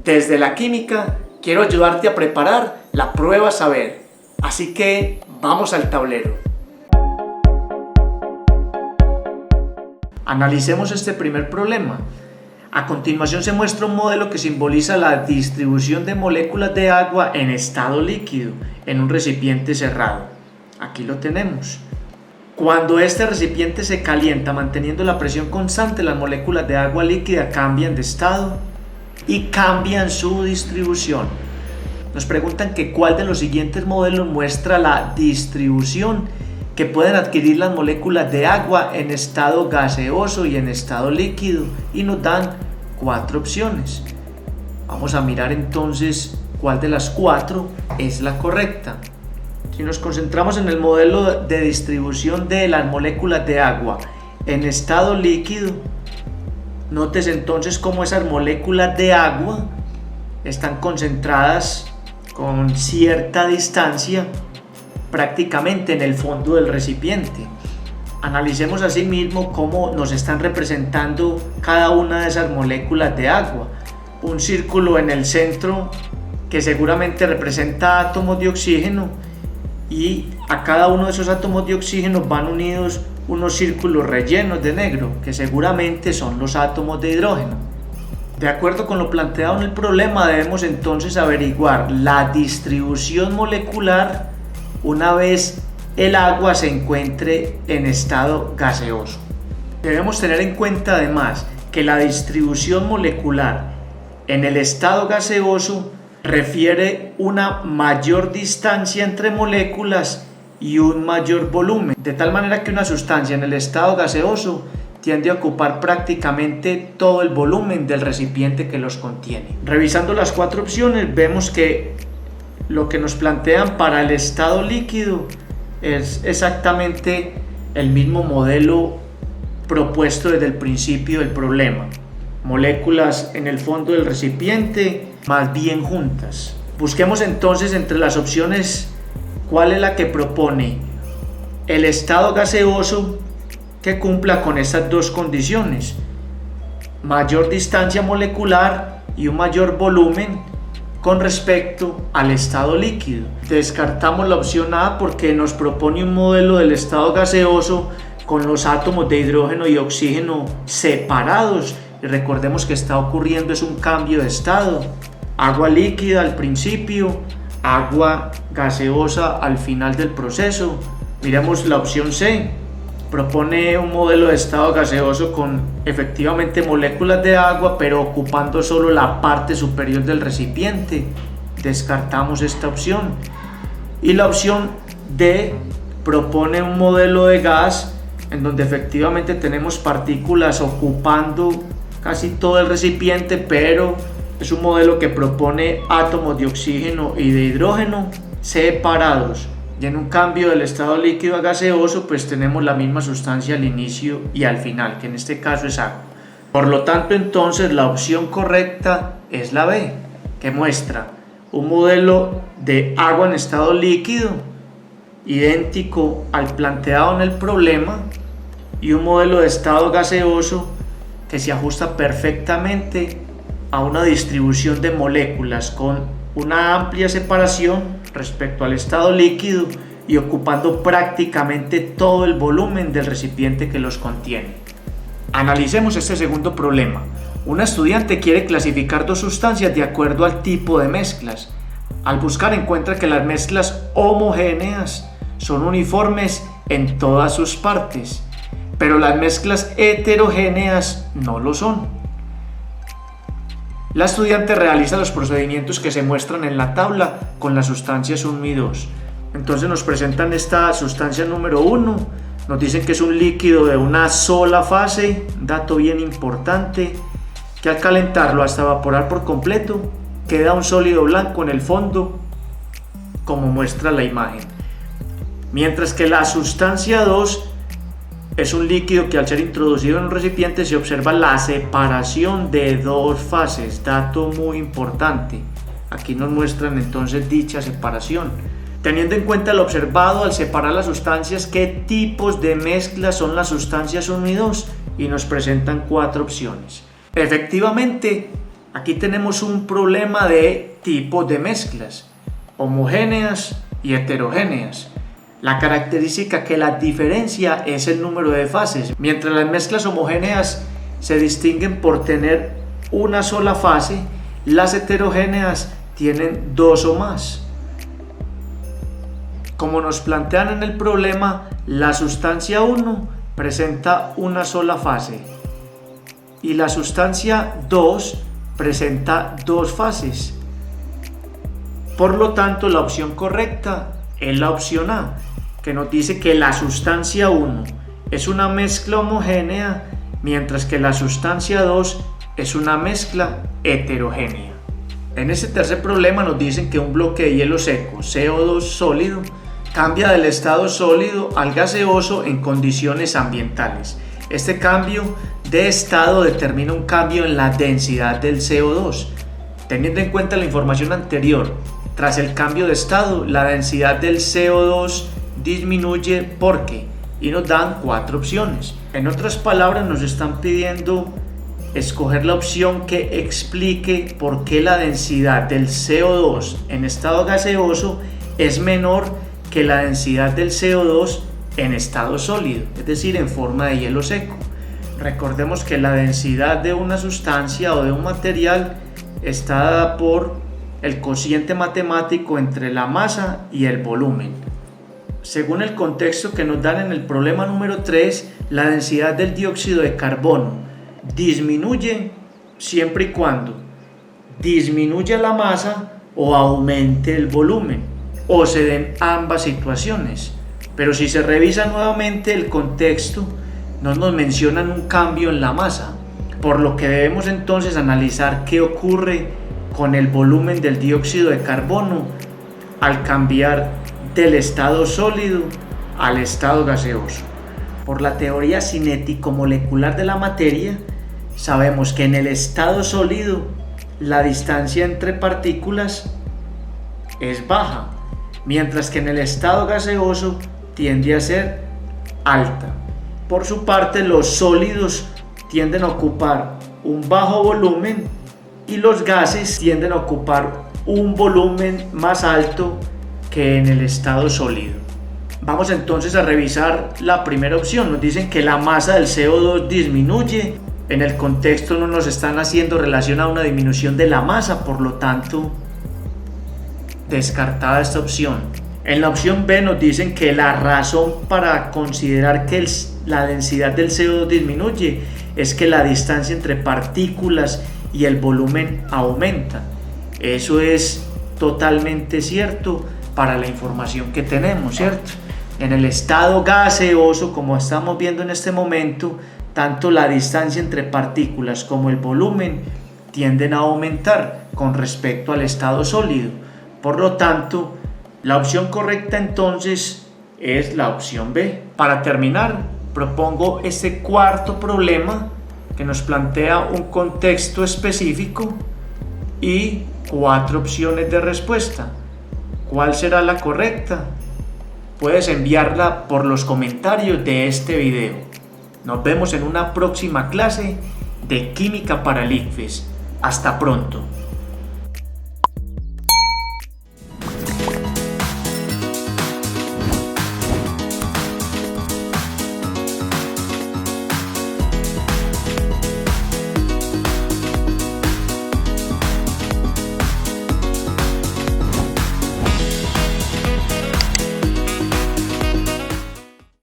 Desde la química quiero ayudarte a preparar la prueba saber, así que vamos al tablero. Analicemos este primer problema. A continuación se muestra un modelo que simboliza la distribución de moléculas de agua en estado líquido en un recipiente cerrado. Aquí lo tenemos. Cuando este recipiente se calienta manteniendo la presión constante, las moléculas de agua líquida cambian de estado y cambian su distribución. Nos preguntan que cuál de los siguientes modelos muestra la distribución que pueden adquirir las moléculas de agua en estado gaseoso y en estado líquido, y nos dan 4 opciones. Vamos a mirar entonces cuál de las 4 es la correcta. Si nos concentramos en el modelo de distribución de las moléculas de agua en estado líquido, nótese entonces cómo esas moléculas de agua están concentradas con cierta distancia prácticamente en el fondo del recipiente. Analicemos asimismo cómo nos están representando cada una de esas moléculas de agua. Un círculo en el centro que seguramente representa átomos de oxígeno, y a cada uno de esos átomos de oxígeno van unidos unos círculos rellenos de negro que seguramente son los átomos de hidrógeno. De acuerdo con lo planteado en el problema, debemos entonces averiguar la distribución molecular una vez el agua se encuentre en estado gaseoso. Debemos tener en cuenta además que la distribución molecular en el estado gaseoso refiere una mayor distancia entre moléculas y un mayor volumen, de tal manera que una sustancia en el estado gaseoso tiende a ocupar prácticamente todo el volumen del recipiente que los contiene. Revisando las 4 opciones, vemos que lo que nos plantean para el estado líquido es exactamente el mismo modelo propuesto desde el principio del problema. Moléculas en el fondo del recipiente más bien juntas. Busquemos entonces entre las opciones cuál es la que propone el estado gaseoso que cumpla con estas 2 condiciones: mayor distancia molecular y un mayor volumen con respecto al estado líquido. Descartamos la opción A porque nos propone un modelo del estado gaseoso con los átomos de hidrógeno y oxígeno separados, y recordemos que está ocurriendo es un cambio de estado: agua líquida al principio, agua gaseosa al final del proceso. Miremos la opción C. Propone un modelo de estado gaseoso con efectivamente moléculas de agua, pero ocupando solo la parte superior del recipiente. Descartamos esta opción. Y la opción D propone un modelo de gas en donde efectivamente tenemos partículas ocupando casi todo el recipiente, pero es un modelo que propone átomos de oxígeno y de hidrógeno separados. Y en un cambio del estado líquido a gaseoso, pues tenemos la misma sustancia al inicio y al final, que en este caso es agua. Por lo tanto, entonces la opción correcta es la B, que muestra un modelo de agua en estado líquido idéntico al planteado en el problema, y un modelo de estado gaseoso que se ajusta perfectamente a una distribución de moléculas con una amplia separación respecto al estado líquido y ocupando prácticamente todo el volumen del recipiente que los contiene. Analicemos este segundo problema. Una estudiante quiere clasificar 2 sustancias de acuerdo al tipo de mezclas. Al buscar encuentra que las mezclas homogéneas son uniformes en todas sus partes, pero las mezclas heterogéneas no lo son. La estudiante realiza los procedimientos que se muestran en la tabla con las sustancias 1 y 2. Entonces nos presentan esta sustancia número 1, nos dicen que es un líquido de una sola fase, dato bien importante, que al calentarlo hasta evaporar por completo queda un sólido blanco en el fondo, como muestra la imagen. Mientras que la sustancia 2 es un líquido que al ser introducido en un recipiente se observa la separación de 2 fases, dato muy importante. Aquí nos muestran entonces dicha separación. Teniendo en cuenta lo observado al separar las sustancias, ¿qué tipos de mezclas son las sustancias 1 y 2? Y nos presentan 4 opciones. Efectivamente, Aquí tenemos un problema de tipos de mezclas, homogéneas y heterogéneas. La característica que las diferencia es el número de fases, mientras las mezclas homogéneas se distinguen por tener una sola fase, las heterogéneas tienen dos o más. Como nos plantean en el problema, la sustancia 1 presenta una sola fase y la sustancia 2 presenta dos fases. Por lo tanto, la opción correcta es la opción A, que nos dice que la sustancia 1 es una mezcla homogénea, mientras que la sustancia 2 es una mezcla heterogénea. En este tercer problema nos dicen que un bloque de hielo seco, CO2 sólido, cambia del estado sólido al gaseoso en condiciones ambientales. Este cambio de estado determina un cambio en la densidad del CO2. Teniendo en cuenta la información anterior, tras el cambio de estado, la densidad del CO2 disminuye porque, y nos dan 4 opciones. En otras palabras, nos están pidiendo escoger la opción que explique por qué la densidad del CO2 en estado gaseoso es menor que la densidad del CO2 en estado sólido, es decir, en forma de hielo seco. Recordemos que la densidad de una sustancia o de un material está dada por el cociente matemático entre la masa y el volumen. Según el contexto que nos dan en el problema número 3, la densidad del dióxido de carbono disminuye siempre y cuando disminuya la masa o aumente el volumen, o se den ambas situaciones. Pero si se revisa nuevamente el contexto, no nos mencionan un cambio en la masa, por lo que debemos entonces analizar qué ocurre con el volumen del dióxido de carbono al cambiar del estado sólido al estado gaseoso. Por la teoría cinético-molecular de la materia, sabemos que en el estado sólido la distancia entre partículas es baja, mientras que en el estado gaseoso tiende a ser alta. Por su parte, los sólidos tienden a ocupar un bajo volumen y los gases tienden a ocupar un volumen más alto que en el estado sólido. Vamos entonces a revisar la primera opción. Nos dicen que la masa del CO2 disminuye. En el contexto no nos están haciendo relación a una disminución de la masa, por lo tanto, descartada esta opción. En la opción B nos dicen que la razón para considerar que la densidad del CO2 disminuye es que la distancia entre partículas y el volumen aumenta. Eso es totalmente cierto para la información que tenemos, ¿cierto? En el estado gaseoso, como estamos viendo en este momento, tanto la distancia entre partículas como el volumen tienden a aumentar con respecto al estado sólido. Por lo tanto, la opción correcta entonces es la opción B. Para terminar, propongo este cuarto problema que nos plantea un contexto específico y 4 opciones de respuesta. ¿Cuál será la correcta? Puedes enviarla por los comentarios de este video. Nos vemos en una próxima clase de Química para el ICFES. Hasta pronto.